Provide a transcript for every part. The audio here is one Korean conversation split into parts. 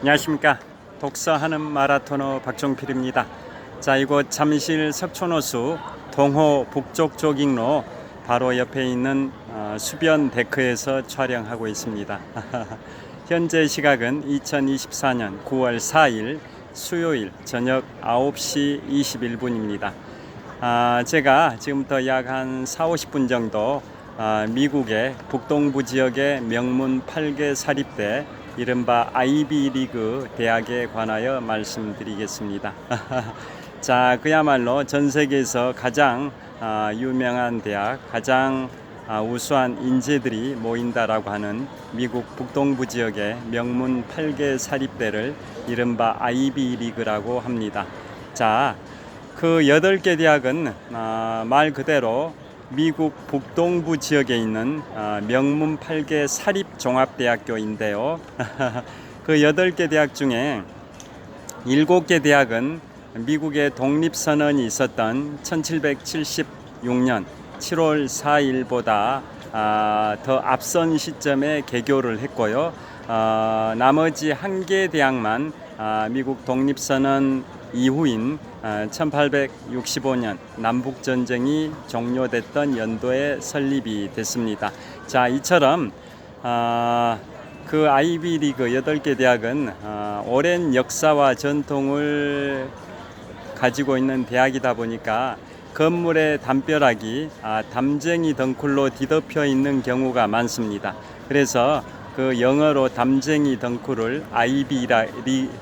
안녕하십니까. 독서하는 마라토너 박종필입니다. 자, 이곳 잠실 석촌호수 동호 북쪽 조깅로 바로 옆에 있는 수변 데크에서 촬영하고 있습니다. 현재 시각은 2024년 9월 4일 수요일 저녁 9시 21분입니다. 제가 지금부터 약 한 4-50분 정도 미국의 북동부 지역의 명문 8개 사립대 이른바 아이비리그 대학에 관하여 말씀드리겠습니다. 자, 그야말로 전 세계에서 가장 유명한 대학, 가장 우수한 인재들이 모인다라고 하는 미국 북동부 지역의 명문 8개 사립대를 이른바 아이비리그라고 합니다. 자, 그 8개 대학은 말 그대로 미국 북동부 지역에 있는 명문 8개 사립종합대학교인데요. 그 8개 대학 중에 7개 대학은 미국의 독립선언이 있었던 1776년 7월 4일보다 더 앞선 시점에 개교를 했고요. 나머지 1개 대학만 미국 독립선언 이후인 1865년 남북전쟁이 종료됐던 연도에 설립이 됐습니다. 자, 이처럼 그 아이비리그 8개 대학은 오랜 역사와 전통을 가지고 있는 대학이다 보니까 건물의 담벼락이 담쟁이 덩쿨로 뒤덮여 있는 경우가 많습니다. 그래서 그 영어로 담쟁이 덩쿨을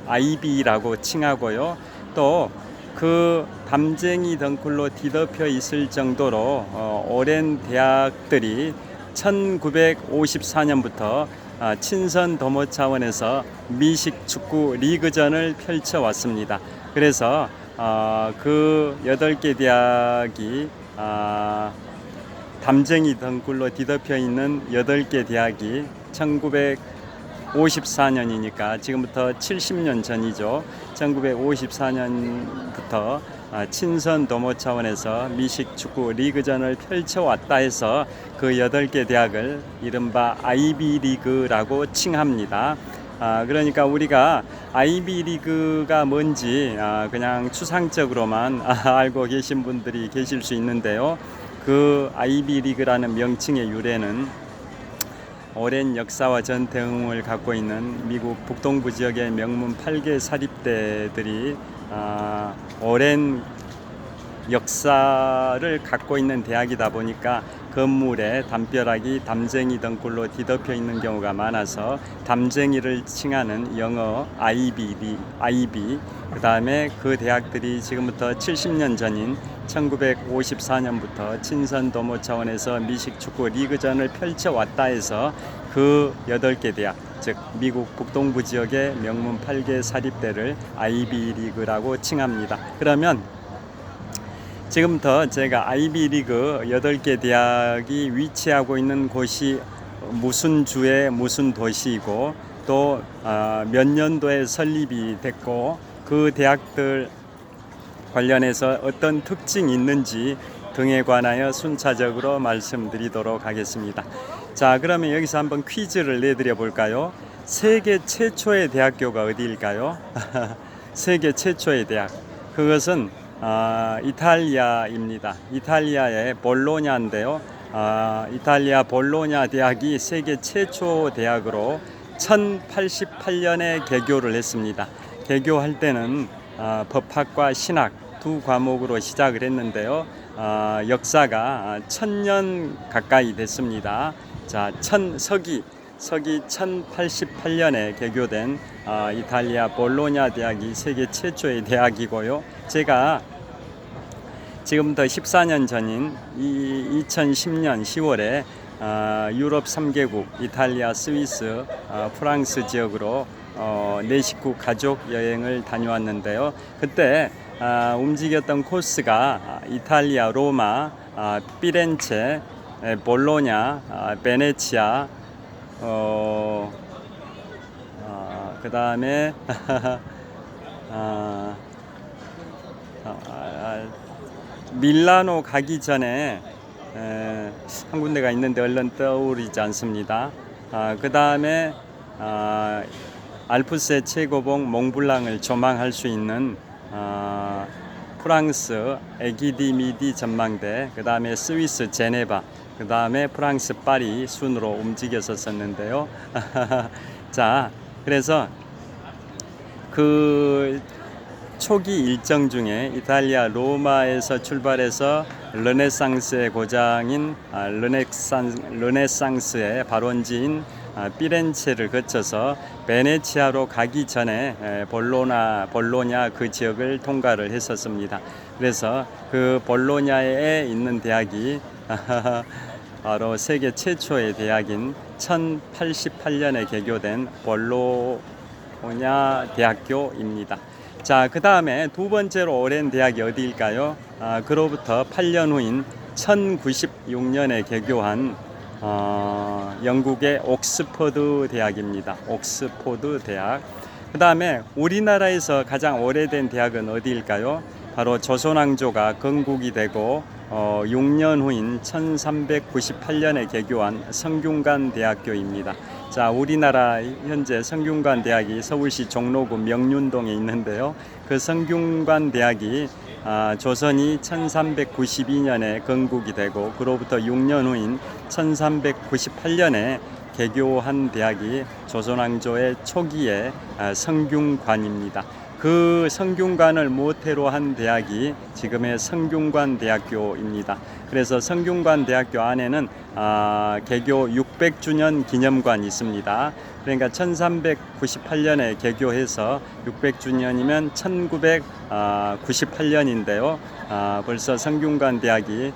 아이비라고 칭하고요. 또 그 담쟁이 덩쿨로 뒤덮여 있을 정도로 오랜 대학들이 1954년부터 친선 도모 차원에서 미식 축구 리그전을 펼쳐왔습니다. 그래서 그 8개 대학이 담쟁이 덩굴로 뒤덮여 있는 8개 대학이 1954년이니까 지금부터 70년 전이죠. 1954년부터 친선 도모 차원에서 미식 축구 리그전을 펼쳐왔다 해서 그 8개 대학을 이른바 아이비리그라고 칭합니다. 그러니까 우리가 아이비리그가 뭔지 그냥 추상적으로만 알고 계신 분들이 계실 수 있는데요. 그 아이비리그라는 명칭의 유래는 오랜 역사와 전통을 갖고 있는 미국 북동부 지역의 명문 8개 사립대들이 오랜 역사를 갖고 있는 대학이다 보니까 건물에 담벼락이 담쟁이 덩굴로 뒤덮여 있는 경우가 많아서 담쟁이를 칭하는 영어 아이비, 그 다음에 그 대학들이 지금부터 70년 전인 1954년부터 친선 도모 차원에서 미식 축구 리그전을 펼쳐왔다 해서 그 8개 대학, 즉 미국 북동부 지역의 명문 8개 사립대를 아이비리그라고 칭합니다. 그러면 지금부터 제가 아이비리그 8개 대학이 위치하고 있는 곳이 무슨 주의 무슨 도시이고 또 몇 년도에 설립이 됐고 그 대학들 관련해서 어떤 특징이 있는지 등에 관하여 순차적으로 말씀드리도록 하겠습니다. 자, 그러면 여기서 한번 퀴즈를 내드려 볼까요? 세계 최초의 대학교가 어디일까요? 세계 최초의 대학, 그것은 이탈리아입니다. 이탈리아의 볼로냐인데요. 이탈리아 볼로냐 대학이 세계 최초 대학으로 1088년에 개교를 했습니다. 개교할 때는 법학과 신학 두 과목으로 시작을 했는데요. 역사가 1000년 가까이 됐습니다. 자, 서기 1088년에 개교된 이탈리아 볼로냐 대학이 세계 최초의 대학이고요. 제가 지금부터 14년 전인 2010년 10월에 유럽 3개국 이탈리아, 스위스, 프랑스 지역으로 내 식구 가족 여행을 다녀왔는데요. 그때 움직였던 코스가 이탈리아 로마, 피렌체, 볼로냐, 베네치아, 그 다음에 밀라노 가기 전에 한 군데가 있는데 얼른 떠오르지 않습니다. 그 다음에 알프스의 최고봉 몽블랑을 조망할 수 있는 프랑스 에기디미디 전망대, 그 다음에 스위스 제네바, 그 다음에 프랑스 파리 순으로 움직였었는데요. 자, 그래서 그 초기 일정 중에 이탈리아 로마에서 출발해서 르네상스의 고장인 르네상스의 발원지인 피렌체를 거쳐서 베네치아로 가기 전에 볼로냐 그 지역을 통과를 했었습니다. 그래서 그 볼로냐에 있는 대학이 바로 세계 최초의 대학인 1088년에 개교된 볼로냐 대학교입니다. 자, 그 다음에 두 번째로 오랜 대학이 어디일까요? 그로부터 8년 후인 1096년에 개교한 영국의 옥스퍼드 대학입니다. 옥스퍼드 대학. 그 다음에 우리나라에서 가장 오래된 대학은 어디일까요? 바로 조선왕조가 건국이 되고 6년 후인 1398년에 개교한 성균관 대학교입니다. 자, 우리나라 현재 성균관 대학이 서울시 종로구 명륜동에 있는데요. 그 성균관 대학이 조선이 1392년에 건국이 되고 그로부터 6년 후인 1398년에 개교한 대학이 조선왕조의 초기의 성균관입니다. 그 성균관을 모태로 한 대학이 지금의 성균관 대학교입니다. 그래서 성균관 대학교 안에는 개교 600주년 기념관이 있습니다. 그러니까 1398년에 개교해서 600주년이면 1998년인데요. 벌써 성균관 대학이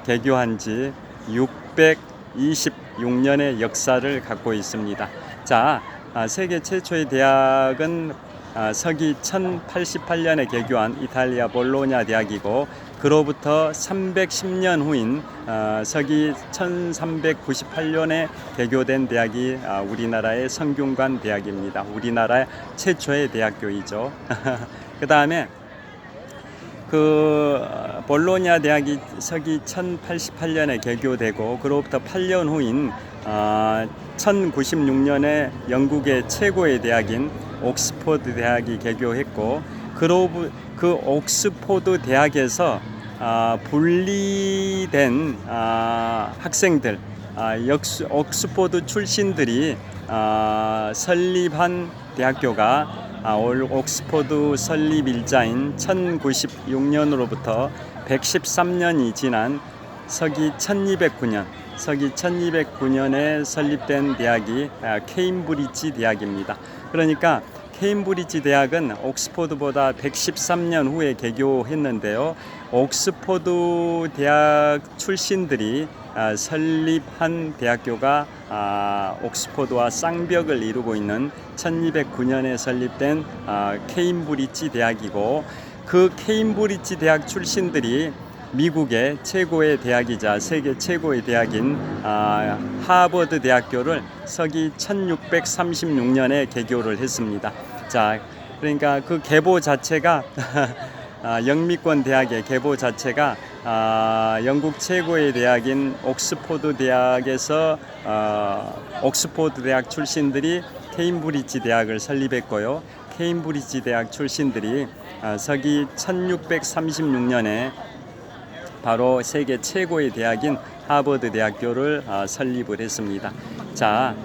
개교한 지 626년의 역사를 갖고 있습니다. 자, 세계 최초의 대학은 서기 1088년에 개교한 이탈리아 볼로냐 대학이고 그로부터 310년 후인 서기 1398년에 개교된 대학이 우리나라의 성균관 대학입니다. 우리나라 최초의 대학교이죠. 그 다음에 그 볼로냐 대학이 서기 1088년에 개교되고 그로부터 8년 후인 1096년에 영국의 최고의 대학인 옥스퍼드 대학이 개교했고 그 옥스퍼드 대학에서 분리된 학생들, 옥스퍼드 출신들이 설립한 대학교가 옥스퍼드 설립일자인 1096년으로부터 113년이 지난 서기 1209년에 설립된 대학이 케임브리지 대학입니다. 그러니까 케임브리지 대학은 옥스퍼드보다 113년 후에 개교했는데요. 옥스퍼드 대학 출신들이 설립한 대학교가 옥스퍼드와 쌍벽을 이루고 있는 1209년에 설립된 케임브리지 대학이고 그 케임브리지 대학 출신들이 미국의 최고의 대학이자 세계 최고의 대학인 하버드 대학교를 서기 1636년에 개교를 했습니다. 자, 그러니까 그 계보 자체가 영미권 대학의 계보 자체가 영국 최고의 대학인 옥스퍼드 대학에서 옥스퍼드 대학 출신들이 케임브리지 대학을 설립했고요. 케임브리지 대학 출신들이 서기 1636년에 바로 세계 최고의 대학인 하버드 대학교를 설립을 했습니다. 자,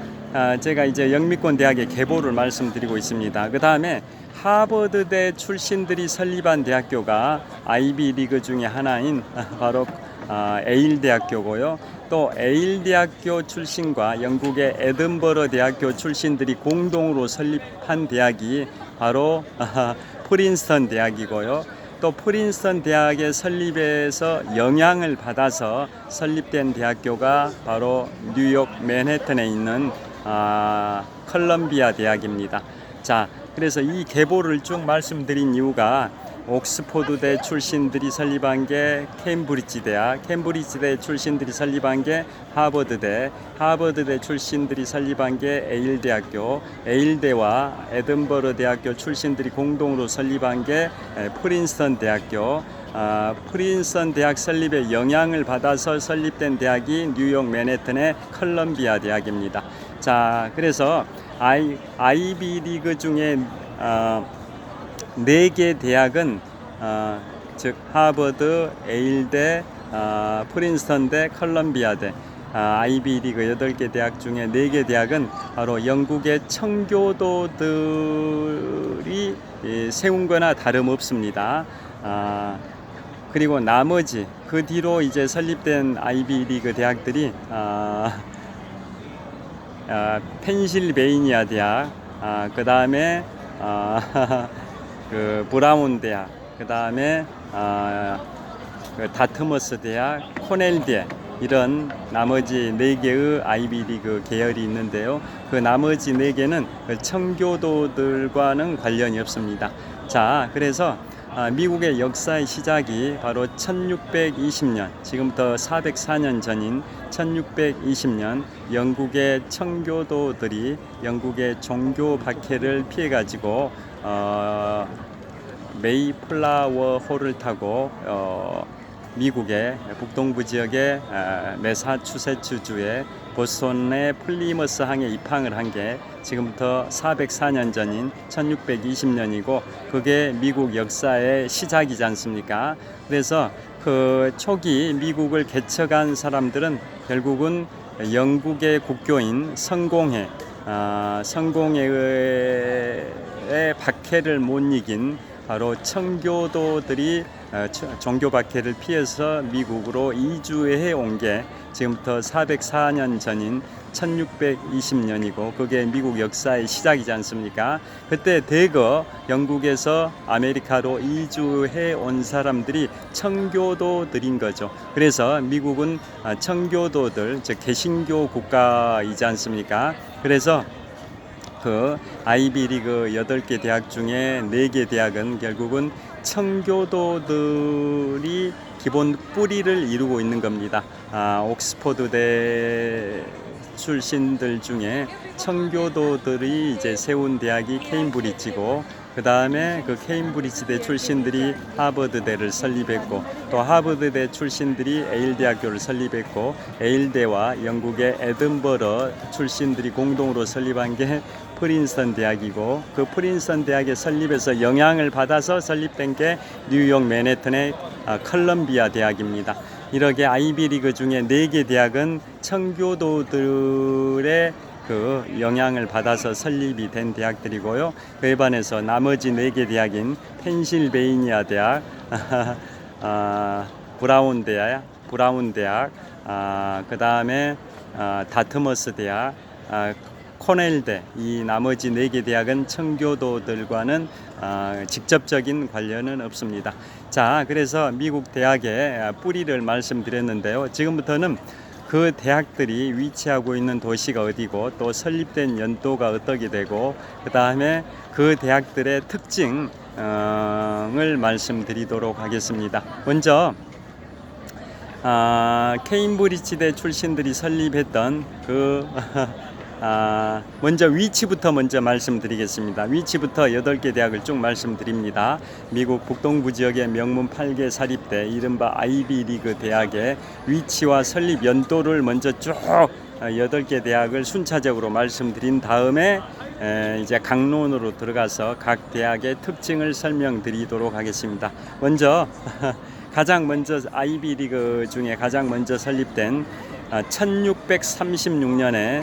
제가 이제 영미권 대학의 계보를 말씀드리고 있습니다. 그 다음에 하버드대 출신들이 설립한 대학교가 아이비 리그 중에 하나인 바로 에일 대학교고요. 또 에일 대학교 출신과 영국의 에든버러 대학교 출신들이 공동으로 설립한 대학이 바로 프린스턴 대학이고요. 또 프린스턴 대학의 설립에서 영향을 받아서 설립된 대학교가 바로 뉴욕 맨해튼에 있는 컬럼비아 대학입니다. 자, 그래서 이 계보를 쭉 말씀드린 이유가 옥스퍼드대 출신들이 설립한 게 케임브리지 대학, 케임브리지대 출신들이 설립한 게 하버드대, 하버드대 출신들이 설립한 게 에일 대학교, 에일대와 에든버러 대학교 출신들이 공동으로 설립한 게 프린스턴 대학교, 프린스턴 대학 설립에 영향을 받아서 설립된 대학이 뉴욕 맨해튼의 컬럼비아 대학입니다. 자, 그래서 아이비리그 중에 4개 대학은 즉 하버드, 에일대, 프린스턴대, 컬럼비아대, 아이비리그 8개 대학 중에 4개 대학은 바로 영국의 청교도들이 세운 거나 다름없습니다. 그리고 나머지 그 뒤로 이제 설립된 아이비리그 대학들이 펜실베이니아 대학, 그 다음에 그 브라운 대학, 그 다음에 그 다트머스 대학, 코넬대, 이런 나머지 4개의 아이비리그 계열이 있는데요. 그 나머지 4개는 그 청교도들과는 관련이 없습니다. 자, 그래서 미국의 역사의 시작이 바로 1620년, 지금부터 404년 전인 1620년 영국의 청교도들이 영국의 종교 박해를 피해 가지고 메이플라워 호를 타고 미국의 북동부 지역의 매사추세츠주의 보스턴의 플리머스 항에 입항을 한 게 지금부터 404년 전인 1620년이고 그게 미국 역사의 시작이지 않습니까? 그래서 그 초기 미국을 개척한 사람들은 결국은 영국의 국교인 성공회의 박해를 못 이긴 바로 청교도들이 종교 박해를 피해서 미국으로 이주해 온 게 지금부터 404년 전인 1620년이고 그게 미국 역사의 시작이지 않습니까? 그때 대거 영국에서 아메리카로 이주해 온 사람들이 청교도들인 거죠. 그래서 미국은 청교도들, 즉 개신교 국가이지 않습니까? 그래서 그 아이비리그 8개 대학 중에 4개 대학은 결국은 청교도들이 기본 뿌리를 이루고 있는 겁니다. 옥스퍼드대 출신들 중에 청교도들이 이제 세운 대학이 케임브리지고 그 다음에 그 케임브리지대 출신들이 하버드대를 설립했고 또 하버드대 출신들이 에일대학교를 설립했고 에일대와 영국의 에든버러 출신들이 공동으로 설립한 게 프린스턴 대학이고 그 프린스턴 대학의 설립에서 영향을 받아서 설립된 게 뉴욕 맨해튼의 컬럼비아 대학입니다. 이렇게 아이비리그 중에 4개 대학은 청교도들의 그 영향을 받아서 설립이 된 대학들이고요. 그에 반해서 나머지 4개 대학인 펜실베이니아 대학, 브라운 대학, 그 다음에 다트머스 대학, 코넬대, 이 나머지 4개 대학은 청교도들과는 직접적인 관련은 없습니다. 자, 그래서 미국 대학의 뿌리를 말씀드렸는데요. 지금부터는 그 대학들이 위치하고 있는 도시가 어디고 또 설립된 연도가 어떻게 되고 그 다음에 그 대학들의 특징을 말씀드리도록 하겠습니다. 먼저 케임브리지대 출신들이 설립했던 그 먼저 위치부터 말씀드리겠습니다. 위치부터 8개 대학을 쭉 말씀드립니다. 미국 북동부 지역의 명문 8개 사립대 이른바 아이비리그 대학의 위치와 설립 연도를 먼저 쭉 8개 대학을 순차적으로 말씀드린 다음에 이제 강론으로 들어가서 각 대학의 특징을 설명드리도록 하겠습니다. 먼저 가장 먼저 아이비리그 중에 가장 먼저 설립된 1636년에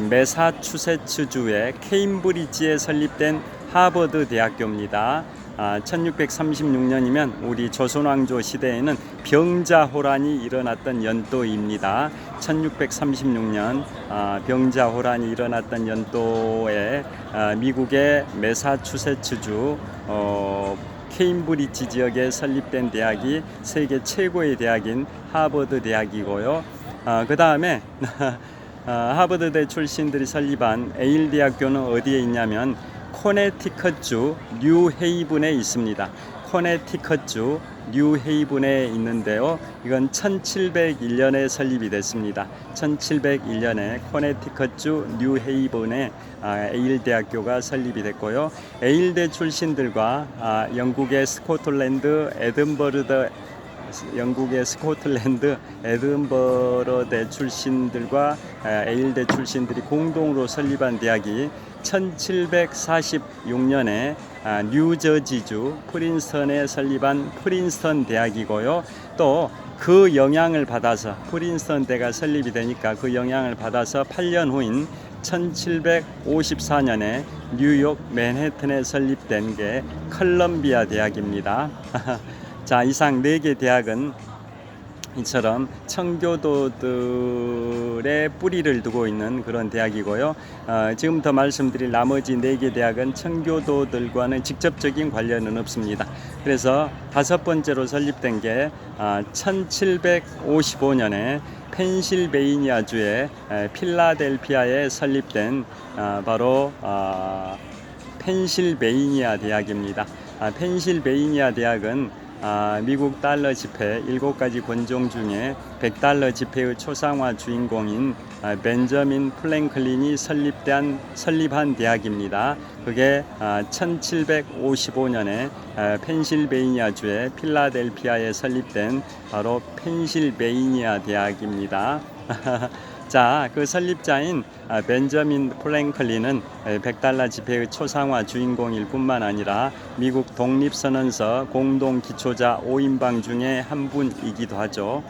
매사추세츠주의 케임브리지에 설립된 하버드 대학교입니다. 1636년이면 우리 조선왕조 시대에는 병자호란이 일어났던 연도입니다. 1636년 병자호란이 일어났던 연도에 미국의 매사추세츠주 케임브리지 지역에 설립된 대학이 세계 최고의 대학인 하버드 대학이고요. 그 다음에 하버드대 출신들이 설립한 에일 대학교는 어디에 있냐면 코네티컷주 뉴헤이븐에 있습니다. 코네티컷주 뉴헤이븐에 있는데요. 이건 1701년에 설립이 됐습니다. 1701년에 코네티컷주 뉴헤이븐에 에일 대학교가 설립이 됐고요. 에일대 출신들과 영국의 스코틀랜드 영국의 스코틀랜드 에든버러대 출신들과 에일대 출신들이 공동으로 설립한 대학이 1746년에 뉴저지주 프린스턴에 설립한 프린스턴 대학이고요. 또 그 영향을 받아서 프린스턴 대가 설립이 되니까 그 영향을 받아서 8년 후인 1754년에 뉴욕 맨해튼에 설립된 게 컬럼비아 대학입니다. 자, 이상 4개 대학은 이처럼 청교도들의 뿌리를 두고 있는 그런 대학이고요. 지금부터 말씀드릴 나머지 4개 대학은 청교도들과는 직접적인 관련은 없습니다. 그래서 5번째로 설립된 게 1755년에 펜실베이니아주의 필라델피아에 설립된 바로 펜실베이니아 대학입니다. 펜실베이니아 대학은 미국 달러 지폐 7가지 권종 중에 100달러 지폐의 초상화 주인공인 벤저민 플랭클린이 설립한 대학입니다. 그게 1755년에 펜실베이니아주의 필라델피아에 설립된 바로 펜실베이니아 대학입니다. 자, 그 설립자인 벤저민 플랭클린은 100달러 지폐의 초상화 주인공일 뿐만 아니라 미국 독립선언서 공동 기초자 5인방 중에 한 분이기도 하죠.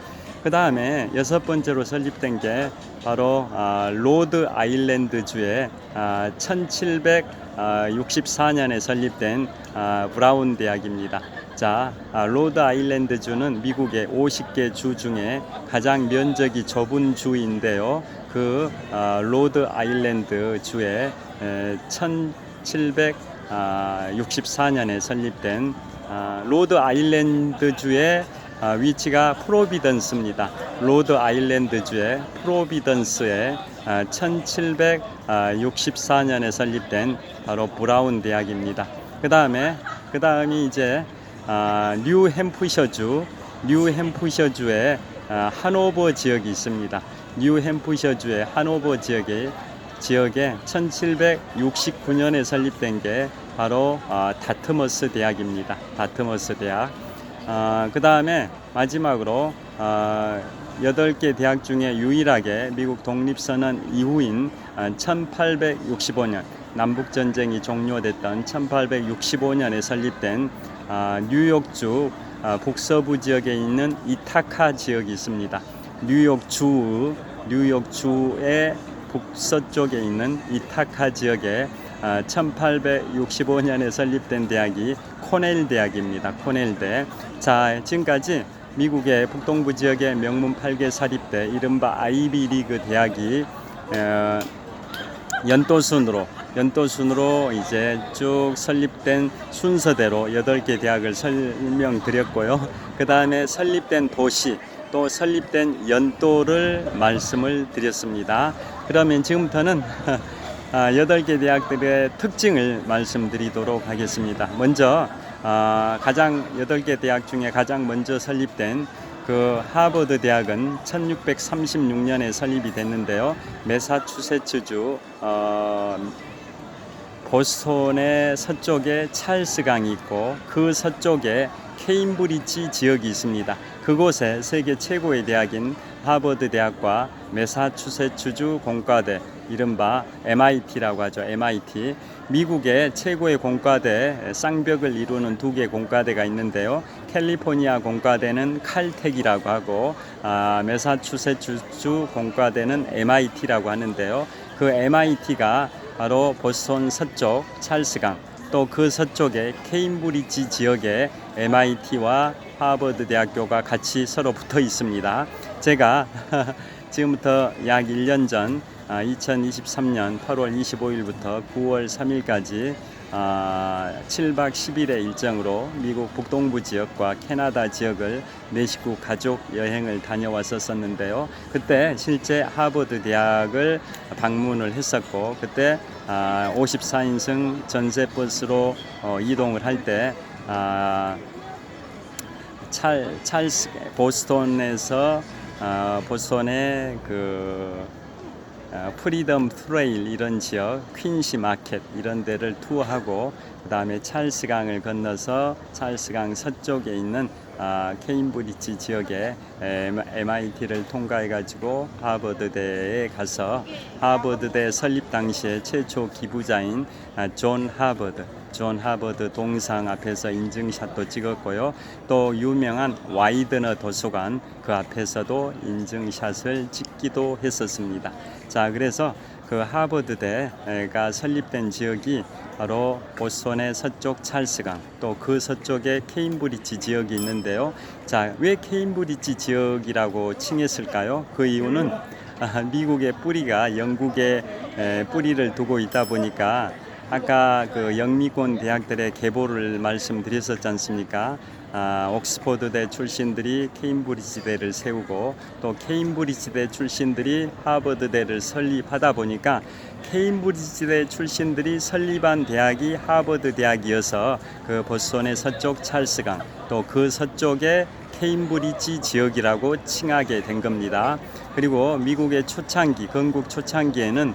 그 다음에 6번째로 설립된 게 바로 로드 아일랜드주의 1764년에 설립된 브라운 대학입니다. 자, 로드 아일랜드주는 미국의 50개 주 중에 가장 면적이 좁은 주인데요. 그 로드 아일랜드 주에 1764년에 설립된 로드 아일랜드 주의 위치가 프로비던스입니다. 로드 아일랜드 주의 프로비던스에 1764년에 설립된 바로 브라운 대학입니다. 그 다음이 이제 뉴햄프셔주의 하노버 지역이 있습니다. 뉴햄프셔주의 하노버 지역에 1769년에 설립된 게 바로 다트머스 대학입니다. 다트머스 대학. 그 다음에 마지막으로 8개 대학 중에 유일하게 미국 독립선언 이후인 1865년 남북전쟁이 종료됐던 1865년에 설립된 뉴욕주 북서부 지역에 있는 이타카 지역이 있습니다. 뉴욕주의 북서쪽에 있는 이타카 지역에 1865년에 설립된 대학이 코넬 대학입니다. 코넬대. 자, 지금까지 미국의 북동부 지역의 명문 8개 사립대 이른바 아이비리그 대학이 연도순으로 이제 쭉 설립된 순서대로 8개 대학을 설명드렸고요. 그 다음에 설립된 도시 또 설립된 연도를 말씀을 드렸습니다. 그러면 지금부터는 8개 대학들의 특징을 말씀드리도록 하겠습니다. 먼저 8개 대학 중에 가장 먼저 설립된 그 하버드 대학은 1636년에 설립이 됐는데요. 매사추세츠주 보스턴의 서쪽에 찰스강이 있고 그 서쪽에 케임브리지 지역이 있습니다. 그곳에 세계 최고의 대학인 하버드 대학과 매사추세츠주 공과대 이른바 MIT라고 하죠. MIT. 미국의 최고의 공과대 쌍벽을 이루는 2개 공과대가 있는데요. 캘리포니아 공과대는 칼텍이라고 하고 매사추세츠주 공과대는 MIT라고 하는데요. 그 MIT가 바로 보스턴 서쪽 찰스강 또 그 서쪽에 케임브리지 지역에 MIT와 하버드 대학교가 같이 서로 붙어 있습니다. 제가 지금부터 약 1년 전 2023년 8월 25일부터 9월 3일까지 7박 10일의 일정으로 미국 북동부 지역과 캐나다 지역을 내 식구 가족 여행을 다녀왔었는데요. 그때 실제 하버드 대학을 방문을 했었고 그때 54인승 전세버스로 이동을 할 때 보스턴의 그 프리덤 트레일 이런 지역, 퀸시 마켓 이런 데를 투어하고 그 다음에 찰스강을 건너서 찰스강 서쪽에 있는 케임브리지 지역에 MIT를 통과해가지고 하버드대에 가서 하버드대 설립 당시에 최초 기부자인 존 하버드 동상 앞에서 인증샷도 찍었고요. 또 유명한 와이드너 도서관 그 앞에서도 인증샷을 찍기도 했었습니다. 자, 그래서 그 하버드대가 설립된 지역이 바로 보스턴의 서쪽 찰스강, 또 그 서쪽에 케임브리지 지역이 있는데요. 자, 왜 케임브리지 지역이라고 칭했을까요? 그 이유는 미국의 뿌리가 영국에 뿌리를 두고 있다 보니까 아까 그 영미권 대학들의 계보를 말씀드렸었지 않습니까? 옥스퍼드대 출신들이 케임브리지대를 세우고 또 케임브리지대 출신들이 하버드대를 설립하다 보니까 케임브리지대 출신들이 설립한 대학이 하버드 대학이어서 그 보스턴의 서쪽 찰스강 또 그 서쪽에 케임브리지 지역이라고 칭하게 된 겁니다. 그리고 미국의 초창기, 건국 초창기에는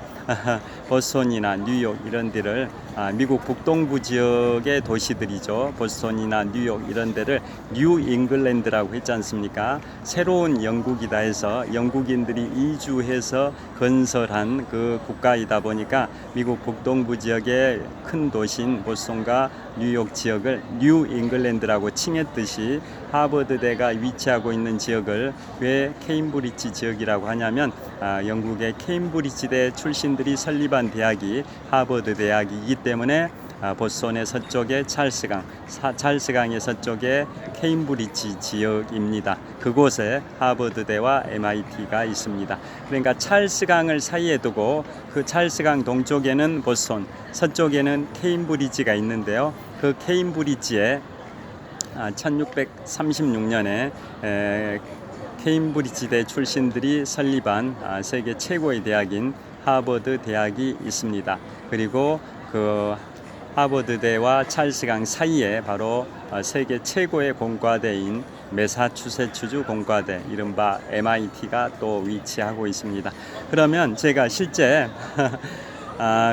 보스턴이나 뉴욕 이런 데를 미국 북동부 지역의 도시들이죠. 보스턴이나 뉴욕 이런 데를 뉴 잉글랜드라고 했지 않습니까? 새로운 영국이다 해서 영국인들이 이주해서 건설한 그 국가이다 보니까 미국 북동부 지역의 큰 도시인 보스턴과 뉴욕 지역을 뉴 잉글랜드라고 칭했듯이 하버드대가 위치하고 있는 지역을 왜 케임브리지 지역이라고 하냐면 영국의 케임브리지대 출신들이 설립한 대학이 하버드 대학이기 때문에 보스턴의 서쪽에 찰스강의 서쪽에 케임브리지 지역입니다. 그곳에 하버드대와 MIT가 있습니다. 그러니까 찰스강을 사이에 두고 그 찰스강 동쪽에는 보스턴, 서쪽에는 케임브리지가 있는데요. 그 케임브리지에 1636년에 케임브리지대 출신들이 설립한 세계 최고의 대학인 하버드 대학이 있습니다. 그리고 그 하버드대와 찰스강 사이에 바로 세계 최고의 공과대인 매사추세츠주 공과대 이른바 MIT가 또 위치하고 있습니다. 그러면 제가 실제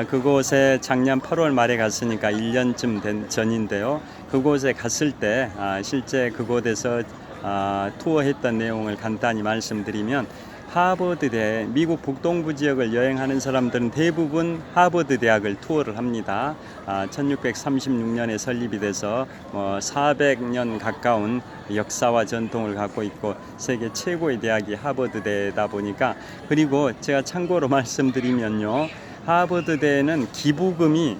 그곳에 작년 8월 말에 갔으니까 1년쯤 전인데요. 그곳에 갔을 때 실제 그곳에서 투어했던 내용을 간단히 말씀드리면 하버드대, 미국 북동부 지역을 여행하는 사람들은 대부분 하버드 대학을 투어를 합니다. 1636년에 설립이 돼서 400년 가까운 역사와 전통을 갖고 있고 세계 최고의 대학이 하버드대다 보니까, 그리고 제가 참고로 말씀드리면요, 하버드대는 기부금이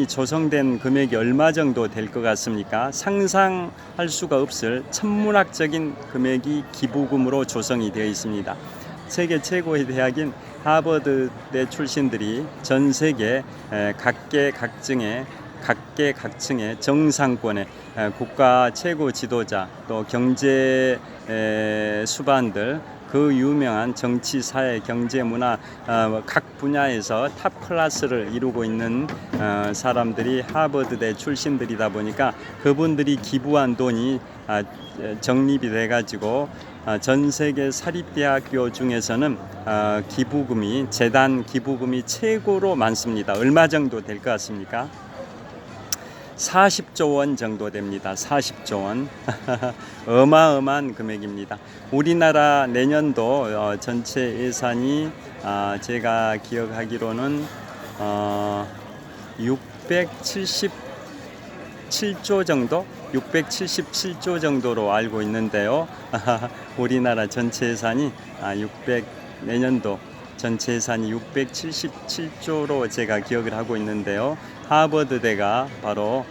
조성된 금액이 얼마 정도 될 것 같습니까? 상상할 수가 없을 천문학적인 금액이 기부금으로 조성이 되어 있습니다. 세계 최고의 대학인 하버드대 출신들이 전 세계 각계각층의 정상권의 국가 최고 지도자, 또 경제 수반들, 그 유명한 정치, 사회, 경제, 문화 각 분야에서 탑 클래스를 이루고 있는 사람들이 하버드대 출신들이다 보니까 그분들이 기부한 돈이 적립이 돼가지고 전 세계 사립대학교 중에서는 재단 기부금이 최고로 많습니다. 얼마 정도 될 것 같습니까? 40조 원 정도 됩니다. 40조 원. 어마어마한 금액입니다. 우리나라 내년도 전체 예산이 제가 기억하기로는 677조 정도로 알고 있는데요. 우리나라 전체 예산이 내년도 전체 예산이 677조로 제가 기억을 하고 있는데요. 하버드대가 바로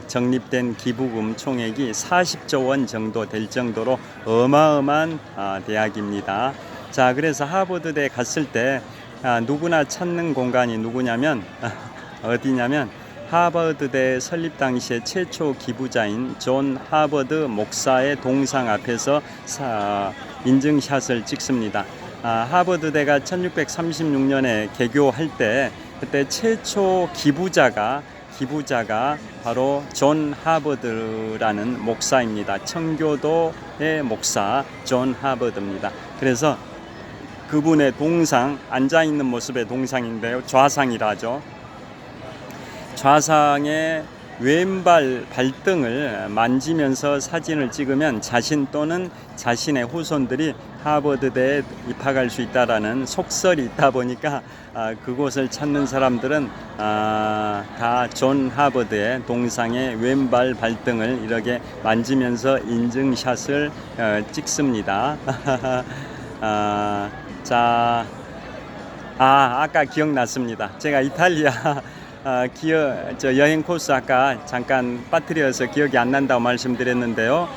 적립된 기부금 총액이 40조 원 정도 될 정도로 어마어마한 대학입니다. 자, 그래서 하버드대 갔을 때 누구나 찾는 공간이 누구냐면 어디냐면 하버드대 설립 당시에 최초 기부자인 존 하버드 목사의 동상 앞에서 인증샷을 찍습니다. 하버드대가 1636년에 개교할 때 그때 최초 기부자가 바로 존 하버드라는 목사입니다. 청교도의 목사 존 하버드입니다. 그래서 그분의 동상, 앉아있는 모습의 동상인데요. 좌상이라죠. 좌상의 왼발 발등을 만지면서 사진을 찍으면 자신 또는 자신의 후손들이 하버드대에 입학할 수 있다라는 속설이 있다 보니까 그곳을 찾는 사람들은 다 존 하버드의 동상의 왼발 발등을 이렇게 만지면서 인증샷을 찍습니다. 자, 아까 기억났습니다. 제가 이탈리아 여행 코스 아까 잠깐 빠뜨려서 기억이 안 난다고 말씀드렸는데요.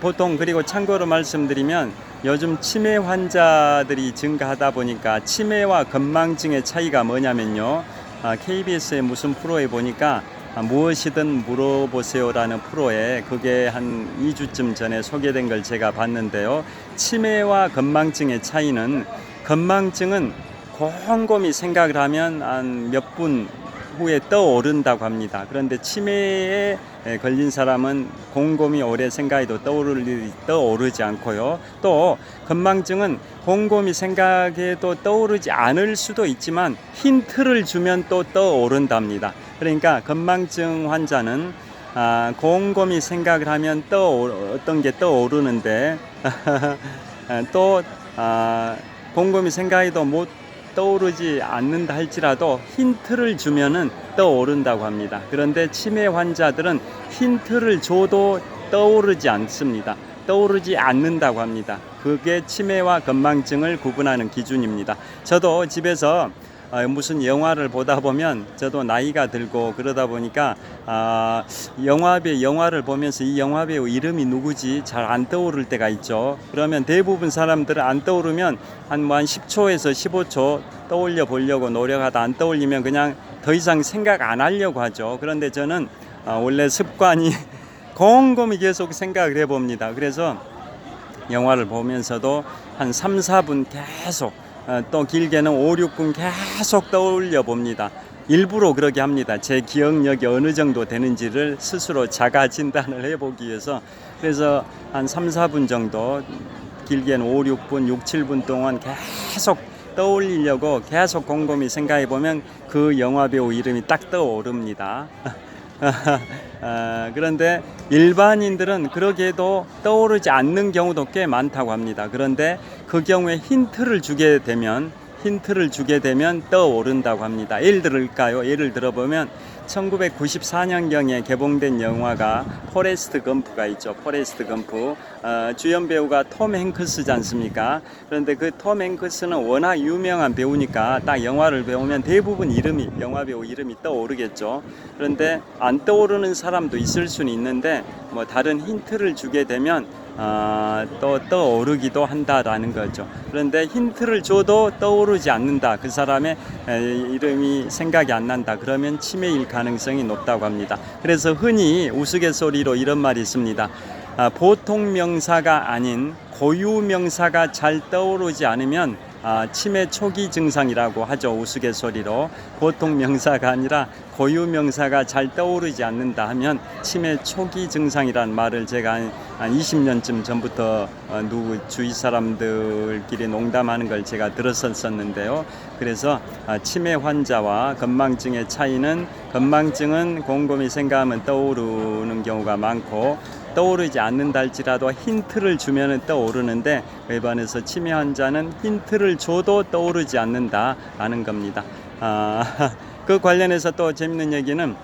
보통 그리고 참고로 말씀드리면 요즘 치매 환자들이 증가하다 보니까 치매와 건망증의 차이가 뭐냐면요. KBS의 무슨 프로에 보니까 무엇이든 물어보세요라는 프로에 그게 한 2주쯤 전에 소개된 걸 제가 봤는데요. 치매와 건망증의 차이는 건망증은 곰곰이 생각을 하면 한 몇 분 후에 떠오른다고 합니다. 그런데 치매에 걸린 사람은 곰곰이 오래 생각해도 떠오르지 않고요. 또 건망증은 곰곰이 생각해도 떠오르지 않을 수도 있지만 힌트를 주면 또 떠오른답니다. 그러니까 건망증 환자는 곰곰이 생각을 하면 어떤 게 떠오르는데 또 곰곰이 생각해도 못 떠오르지 않는다 할지라도 힌트를 주면은 떠오른다고 합니다. 그런데 치매 환자들은 힌트를 줘도 떠오르지 않습니다. 떠오르지 않는다고 합니다. 그게 치매와 건망증을 구분하는 기준입니다. 저도 집에서 무슨 영화를 보다 보면 저도 나이가 들고 그러다 보니까 영화를 보면서 이 영화배우 이름이 누구지 잘 안 떠오를 때가 있죠. 그러면 대부분 사람들은 안 떠오르면 한 10초에서 15초 떠올려 보려고 노력하다 안 떠올리면 그냥 더 이상 생각 안 하려고 하죠. 그런데 저는 원래 습관이 곰곰이 계속 생각을 해봅니다. 그래서 영화를 보면서도 한 3, 4분 계속 또 길게는 5, 6분 계속 떠올려 봅니다. 일부러 그렇게 합니다. 제 기억력이 어느 정도 되는지를 스스로 자가 진단을 해보기 위해서. 그래서 한 3, 4분 정도, 길게는 5, 6분, 6, 7분 동안 계속 떠올리려고 계속 곰곰이 생각해 보면 그 영화배우 이름이 딱 떠오릅니다. 그런데 일반인들은 그렇게 해도 떠오르지 않는 경우도 꽤 많다고 합니다. 그런데 그 경우에 힌트를 주게 되면 떠오른다고 합니다. 예를 들을까요? 예를 들어보면 1994년경에 개봉된 영화가 포레스트 검프가 있죠. 포레스트 검프. 주연 배우가 톰 행크스지 않습니까? 그런데 그 톰 행크스는 워낙 유명한 배우니까 딱 영화를 배우면 대부분 영화 배우 이름이 떠오르겠죠. 그런데 안 떠오르는 사람도 있을 수는 있는데 뭐 다른 힌트를 주게 되면 또 떠오르기도 한다라는 거죠. 그런데 힌트를 줘도 떠오르지 않는다. 그 사람의 이름이 생각이 안 난다. 그러면 치매일 가능성이 높다고 합니다. 그래서 흔히 우스갯소리로 이런 말이 있습니다. 보통 명사가 아닌 고유 명사가 잘 떠오르지 않으면 치매 초기 증상이라고 하죠. 우스갯소리로. 보통 명사가 아니라 고유 명사가 잘 떠오르지 않는다 하면 치매 초기 증상이라는 말을 제가 한 20년쯤 전부터 주위 사람들끼리 농담하는 걸 제가 들었었는데요. 그래서 치매 환자와 건망증의 차이는, 건망증은 곰곰이 생각하면 떠오르는 경우가 많고 떠오르지 않는다 할지라도 힌트를 주면 떠오르는데, 일반에서 치매 환자는 힌트를 줘도 떠오르지 않는다라는 겁니다. 그 관련해서 또 재밌는 얘기는,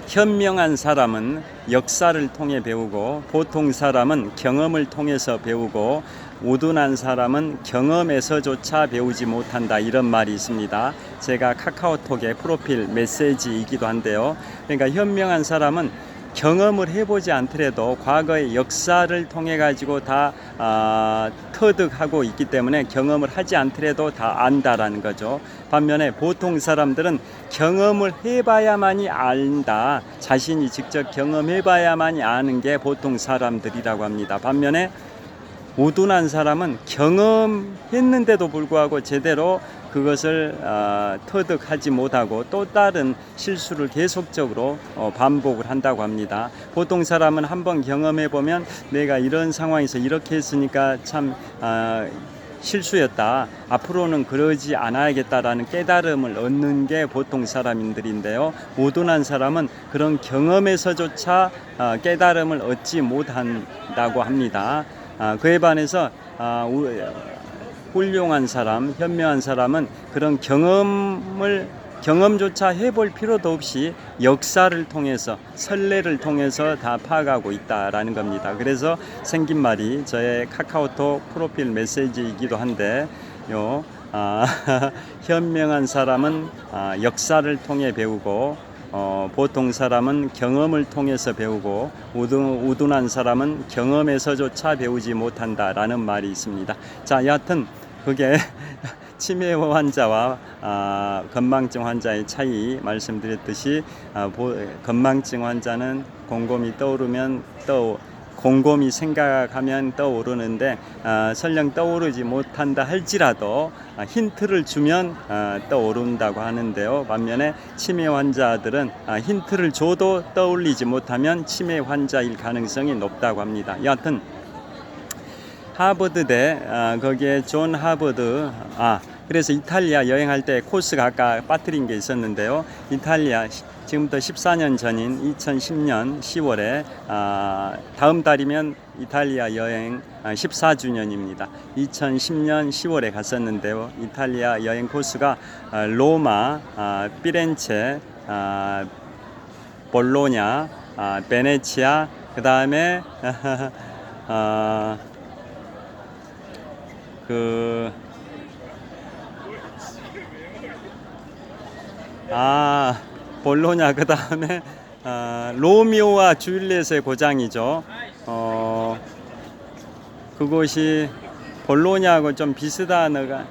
현명한 사람은 역사를 통해 배우고 보통 사람은 경험을 통해서 배우고 우둔한 사람은 경험에서조차 배우지 못한다, 이런 말이 있습니다. 제가 카카오톡의 프로필 메시지이기도 한데요. 그러니까 현명한 사람은 경험을 해보지 않더라도 과거의 역사를 통해 가지고 다 터득하고 있기 때문에 경험을 하지 않더라도 다 안다라는 거죠. 반면에 보통 사람들은 경험을 해봐야만이 안다, 자신이 직접 경험해봐야만이 아는 게 보통 사람들이라고 합니다. 반면에 우둔한 사람은 경험했는데도 불구하고 제대로 그것을 터득하지 못하고 또 다른 실수를 계속적으로 반복을 한다고 합니다. 보통 사람은 한번 경험해 보면 내가 이런 상황에서 이렇게 했으니까 참 실수였다. 앞으로는 그러지 않아야겠다라는 깨달음을 얻는 게 보통 사람들인데요. 모든한 사람은 그런 경험에서조차 깨달음을 얻지 못한다고 합니다. 그에 반해서 훌륭한 사람, 현명한 사람은 그런 경험조차 해볼 필요도 없이 역사를 통해서, 선례를 통해서 다 파악하고 있다라는 겁니다. 그래서 생긴 말이 저의 카카오톡 프로필 메시지이기도 한데, 현명한 사람은 역사를 통해 배우고, 보통 사람은 경험을 통해서 배우고, 우둔한 사람은 경험에서조차 배우지 못한다라는 말이 있습니다. 자, 여하튼 그게 치매 환자와 건망증 환자의 차이 말씀드렸듯이, 건망증 환자는 곰곰이 떠오르면 곰곰이 생각하면 떠오르는데, 설령 떠오르지 못한다 할지라도 힌트를 주면 떠오른다고 하는데요. 반면에 치매 환자들은 힌트를 줘도 떠올리지 못하면 치매 환자일 가능성이 높다고 합니다. 여하튼 하버드대, 거기에 존 하버드, 그래서 이탈리아 여행할 때 코스가 아까 빠뜨린 게 있었는데요. 이탈리아 지금부터 14년 전인 2010년 10월에 다음 달이면 이탈리아 여행 14주년입니다. 2010년 10월에 갔었는데요. 이탈리아 여행 코스가 로마, 피렌체, 볼로냐, 베네치아, 그 다음에 볼로냐, 그 다음에 로미오와 줄리엣의 고장이죠. 그곳이 볼로냐하고 좀 비슷한.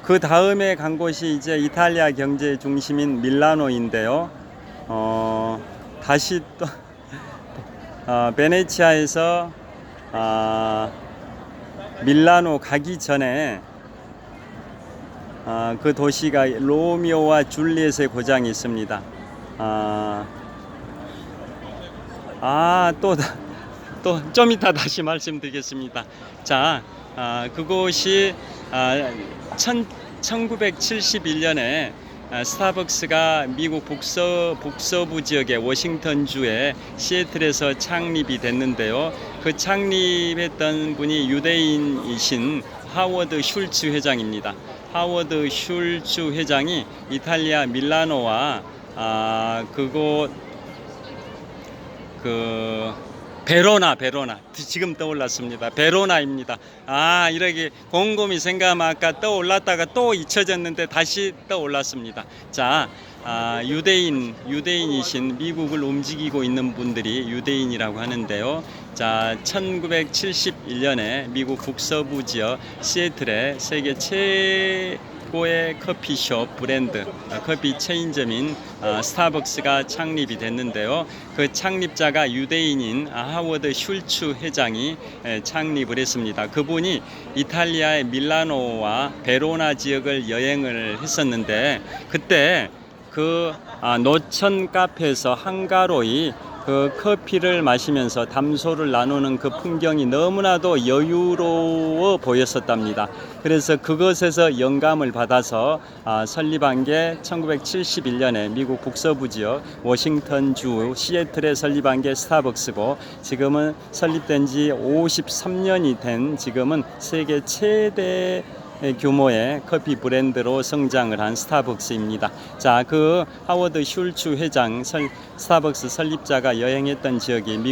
그 다음에 간 곳이 이제 이탈리아 경제 중심인 밀라노인데요. 다시 또 베네치아에서 밀라노 가기 전에 그 도시가 로미오와 줄리엣의 고장이 있습니다. 또 좀 이따 다시 말씀드리겠습니다. 자, 그곳이 1971년에 스타벅스가 미국 북서부 지역의 워싱턴주의 시애틀에서 창립이 됐는데요. 그 창립했던 분이 유대인이신 하워드 슐츠 회장입니다. 하워드 슐츠 회장이 이탈리아 밀라노와 그곳 베로나 지금 떠올랐습니다. 베로나입니다. 이렇게 곰곰이 생각하면 아까 떠올랐다가 또 잊혀졌는데 다시 떠올랐습니다. 자, 유대인이신 미국을 움직이고 있는 분들이 유대인이라고 하는데요. 자, 1971년에 미국 북서부 지역 시애틀에 세계 최고의 커피숍 브랜드, 커피 체인점인 스타벅스가 창립이 됐는데요. 그 창립자가 유대인인 하워드 슐츠 회장이 창립을 했습니다. 그분이 이탈리아의 밀라노와 베로나 지역을 여행을 했었는데, 그때 그 노천 카페에서 한가로이 그 커피를 마시면서 담소를 나누는 그 풍경이 너무나도 여유로워 보였었답니다. 그래서 그것에서 영감을 받아서 설립한 게 1971년에 미국 북서부 지역 워싱턴주 시애틀에 설립한 게 스타벅스고, 지금은 설립된 지 53년이 된 지금은 세계 최대 규모의 커피 브랜드로 성장을 한 스타벅스입니다. 자, 그 하워드 슐츠 회장, 스타벅스 설립자가 여행했던 지역이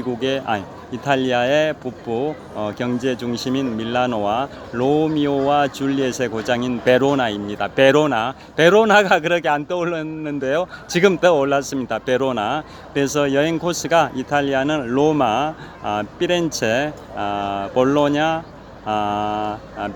이탈리아의 북부 경제 중심인 밀라노와 로미오와 줄리엣의 고장인 베로나입니다. 베로나가 그렇게 안 떠올랐는데요. 지금 떠올랐습니다. 베로나. 그래서 여행 코스가 이탈리아는 로마, 피렌체, 볼로냐,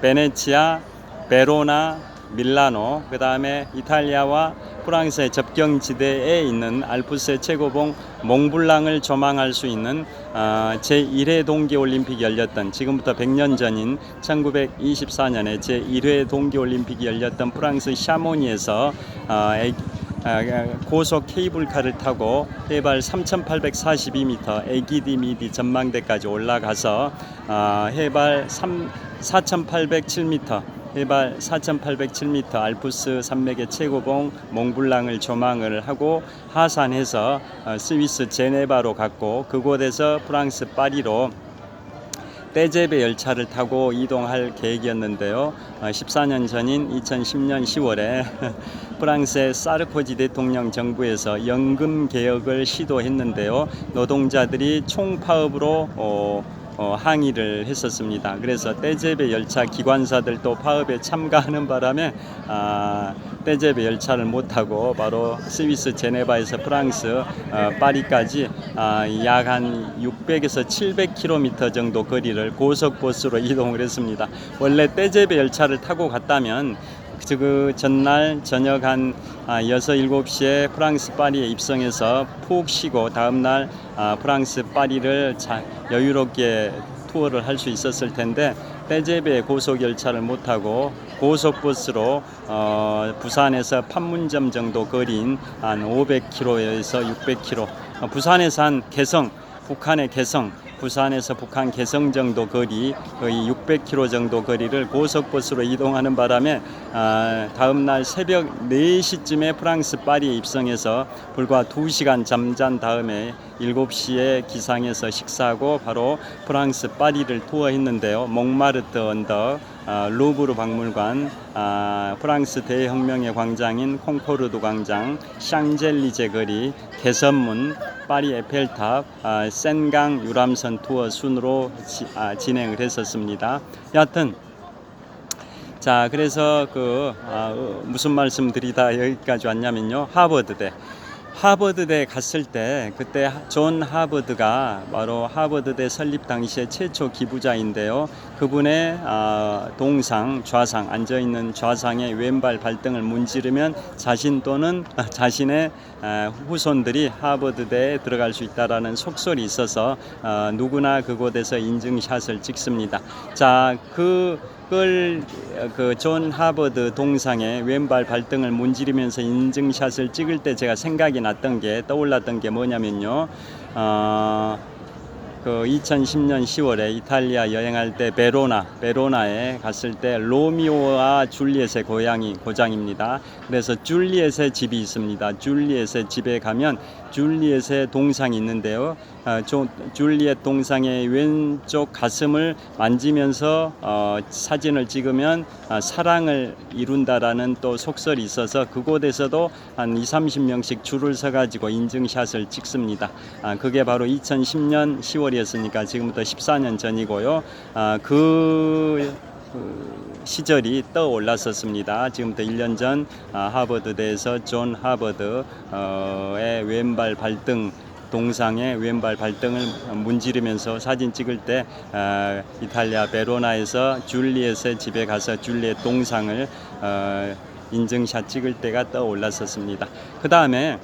베네치아, 베로나, 밀라노, 그 다음에 이탈리아와 프랑스의 접경지대에 있는 알프스의 최고봉 몽블랑을 조망할 수 있는 제1회 동계올림픽이 열렸던, 지금부터 100년 전인 1924년에 제1회 동계올림픽이 열렸던 프랑스 샤모니에서 고속 케이블카를 타고 해발 3,842m 애기디 미디 전망대까지 올라가서 해발 4,807m 해발 4,807m 알프스 산맥의 최고봉 몽블랑을 조망을 하고 하산해서 스위스 제네바로 갔고, 그곳에서 프랑스 파리로 떼제베 열차를 타고 이동할 계획이었는데요. 14년 전인 2010년 10월에 프랑스의 사르코지 대통령 정부에서 연금 개혁을 시도했는데요. 노동자들이 총파업으로 항의를 했었습니다. 그래서 떼제베 열차 기관사들도 파업에 참가하는 바람에 떼제베 열차를 못 타고 바로 스위스 제네바에서 프랑스 파리까지 약 한 600에서 700km 정도 거리를 고속버스로 이동을 했습니다. 원래 떼제베 열차를 타고 갔다면 그 전날 저녁 한 6, 7시에 프랑스 파리에 입성해서 푹 쉬고 다음날 프랑스 파리를 여유롭게 투어를 할 수 있었을 텐데, 떼제베 고속열차를 못 타고 고속버스로 부산에서 판문점 정도 거리인 한 500km에서 600km, 부산에서 한 개성, 북한의 개성, 부산에서 북한 개성 정도 거리, 거의 600km 정도 거리를 고속버스로 이동하는 바람에 다음날 새벽 4시쯤에 프랑스 파리에 입성해서 불과 2시간 잠잔 다음에 7시에 기상해서 식사하고 바로 프랑스 파리를 투어했는데요. 몽마르트 언덕, 루브르 박물관, 프랑스 대혁명의 광장인 콩코르드 광장, 샹젤리제 거리, 개선문, 파리 에펠탑, 센강 유람선 투어 순으로 진행을 했었습니다. 여하튼 자, 그래서 무슨 말씀 드리다 여기까지 왔냐면요, 하버드대 갔을 때 그때 존 하버드가 바로 하버드대 설립 당시에 최초 기부자인데요. 그분의 동상, 좌상, 앉아있는 좌상의 왼발 발등을 문지르면 자신 또는 자신의 후손들이 하버드대에 들어갈 수 있다라는 속설이 있어서 누구나 그곳에서 인증샷을 찍습니다. 자, 존 하버드 동상의 왼발 발등을 문지르면서 인증샷을 찍을 때 제가 생각이 떠올랐던 게 뭐냐면요, 2010년 10월에 이탈리아 여행할 때 베로나에 갔을 때 로미오와 줄리엣의 고장입니다. 그래서 줄리엣의 집이 있습니다. 줄리엣의 집에 가면 줄리엣의 동상이 있는데요. 줄리엣 동상의 왼쪽 가슴을 만지면서 사진을 찍으면 사랑을 이룬다라는 또 속설이 있어서 그곳에서도 한 30명씩 줄을 서가지고 인증샷을 찍습니다. 그게 바로 2010년 10월이었으니까 지금부터 14년 전이고요. 그 시절이 떠올랐었습니다. 지금부터 1년 전 하버드대에서 존 하버드의 왼발 발등, 동상의 왼발 발등을 문지르면서 사진 찍을 때 이탈리아 베로나에서 줄리엣의 집에 가서 줄리엣 동상을 인증샷 찍을 때가 떠올랐었습니다. 그 다음에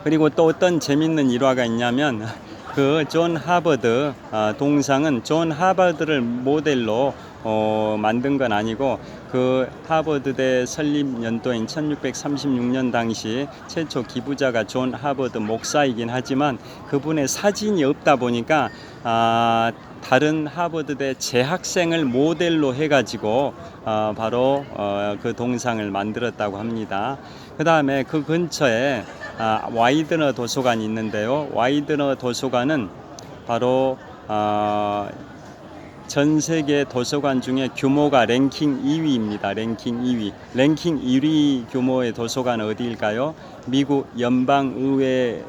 그리고 또 어떤 재밌는 일화가 있냐면, 그 존 하버드 동상은 존 하버드를 모델로 만든 건 아니고, 그 하버드대 설립 연도인 1636년 당시 최초 기부자가 존 하버드 목사이긴 하지만 그분의 사진이 없다 보니까 다른 하버드대 재학생을 모델로 해가지고 바로 그 동상을 만들었다고 합니다. 그 다음에 그 근처에 와이드너 도서관이 있는데요. 와이드너 도서관은 바로 전 세계 도서관 중에 규모가 랭킹 2위입니다. 랭킹 1위 규모의 도서관은 어디일까요? 미국 연방의회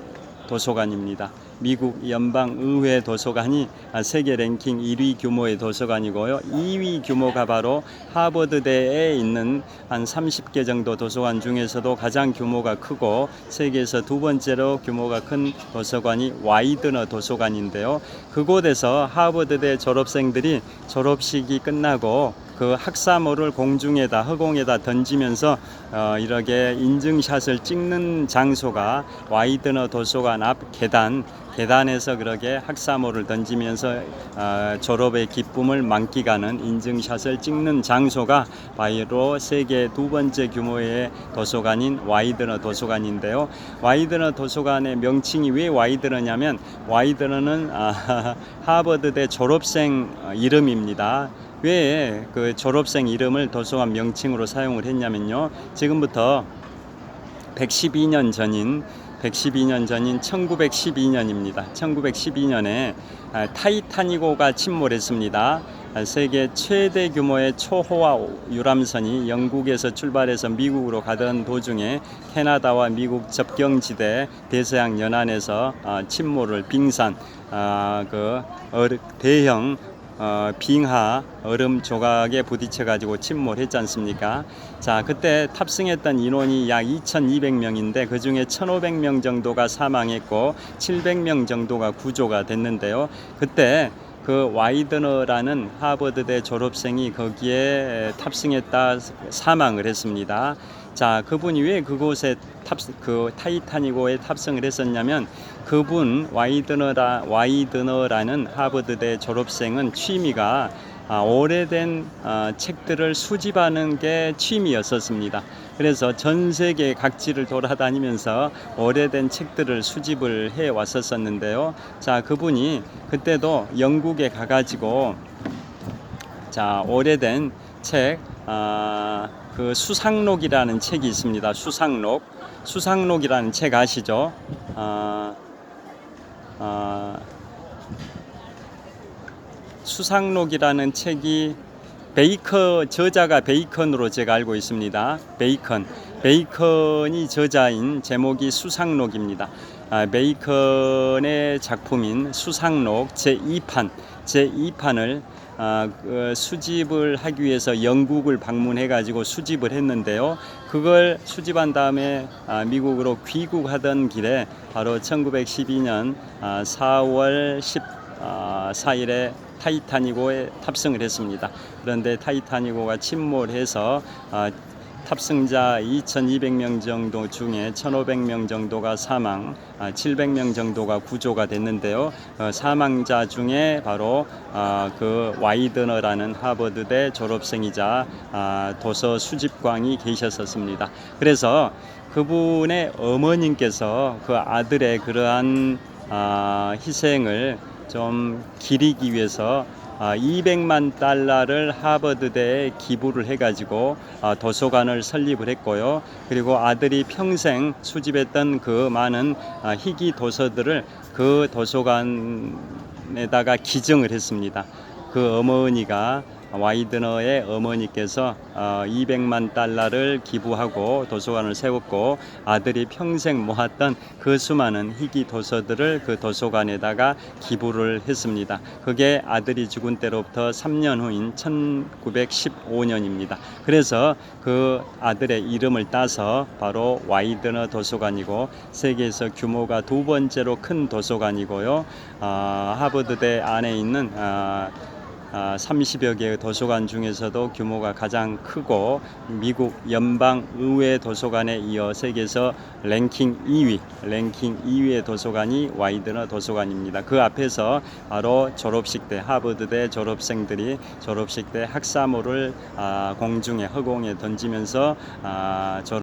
도서관입니다. 미국 연방의회 도서관이 세계 랭킹 1위 규모의 도서관이고요. 2위 규모가 바로 하버드대에 있는 한 30개 정도 도서관 중에서도 가장 규모가 크고 세계에서 두 번째로 규모가 큰 도서관이 와이드너 도서관인데요. 그곳에서 하버드대 졸업생들이 졸업식이 끝나고 그 학사모를 허공에다 던지면서 이렇게 인증샷을 찍는 장소가 와이드너 도서관 앞 계단에서 그렇게 학사모를 던지면서 졸업의 기쁨을 만끽하는 인증샷을 찍는 장소가 바로 세계 두 번째 규모의 도서관인 와이드너 도서관인데요. 와이드너 도서관의 명칭이 왜 와이드너냐면 와이드너는 하버드대 졸업생 이름입니다. 왜 그 졸업생 이름을 도서관 명칭으로 사용을 했냐면요. 지금부터 112년 전인 1912년입니다. 1912년에 타이타닉호가 침몰했습니다. 세계 최대 규모의 초호화 유람선이 영국에서 출발해서 미국으로 가던 도중에 캐나다와 미국 접경지대 대서양 연안에서 침몰을 빙산 대형 빙하 얼음 조각에 부딪혀 가지고 침몰했지 않습니까? 자, 그때 탑승했던 인원이 약 2,200명인데 그 중에 1,500명 정도가 사망했고 700명 정도가 구조가 됐는데요. 그때 그 와이드너라는 하버드대 졸업생이 거기에 탑승했다 사망을 했습니다. 자, 그분이 왜 그곳에 타이타닉호에 탑승을 했었냐면 그분 와이드너라는 하버드대 졸업생은 취미가 오래된 책들을 수집하는 게 취미였었습니다. 그래서 전 세계 각지를 돌아다니면서 오래된 책들을 수집을 해 왔었는데요. 자, 그분이 그때도 영국에 가가지고 자, 오래된 책, 그 수상록이라는 책이 있습니다. 수상록이라는 책 아시죠? 수상록이라는 책이 저자가 베이컨으로 제가 알고 있습니다. 베이컨이 저자인 제목이 수상록입니다. 베이컨의 작품인 수상록 제2판을 수집을 하기 위해서 영국을 방문해 가지고 수집을 했는데요. 그걸 수집한 다음에 미국으로 귀국하던 길에 바로 1912년 4월 14일에 타이타닉호에 탑승을 했습니다. 그런데 타이타닉호가 침몰해서 탑승자 2,200명 정도 중에 1,500명 정도가 사망, 700명 정도가 구조가 됐는데요. 사망자 중에 바로 그 와이드너라는 하버드대 졸업생이자 도서 수집광이 계셨었습니다. 그래서 그분의 어머님께서 그 아들의 그러한 희생을 좀 기리기 위해서 200만 달러를 하버드대에 기부를 해가지고 도서관을 설립을 했고요. 그리고 아들이 평생 수집했던 그 많은 희귀 도서들을 그 도서관에다가 기증을 했습니다. 그 어머니가 와이드너의 어머니께서 200만 달러를 기부하고 도서관을 세웠고 아들이 평생 모았던 그 수많은 희귀 도서들을 그 도서관에다가 기부를 했습니다. 그게 아들이 죽은 때로부터 3년 후인 1915년입니다. 그래서 그 아들의 이름을 따서 바로 와이드너 도서관이고 세계에서 규모가 두 번째로 큰 도서관이고요. 하버드대 안에 있는 30여 개의 도서관 중에서도 규모가 가장 크고 미국 연방의회 도서관에 이어 세계에서 랭킹 2위의 도서관이 와이드너 도서관입니다. 그 앞에서 바로 졸업식 때 하버드대 졸업생들이 졸업식 때 학사모를 공중에 허공에 던지면서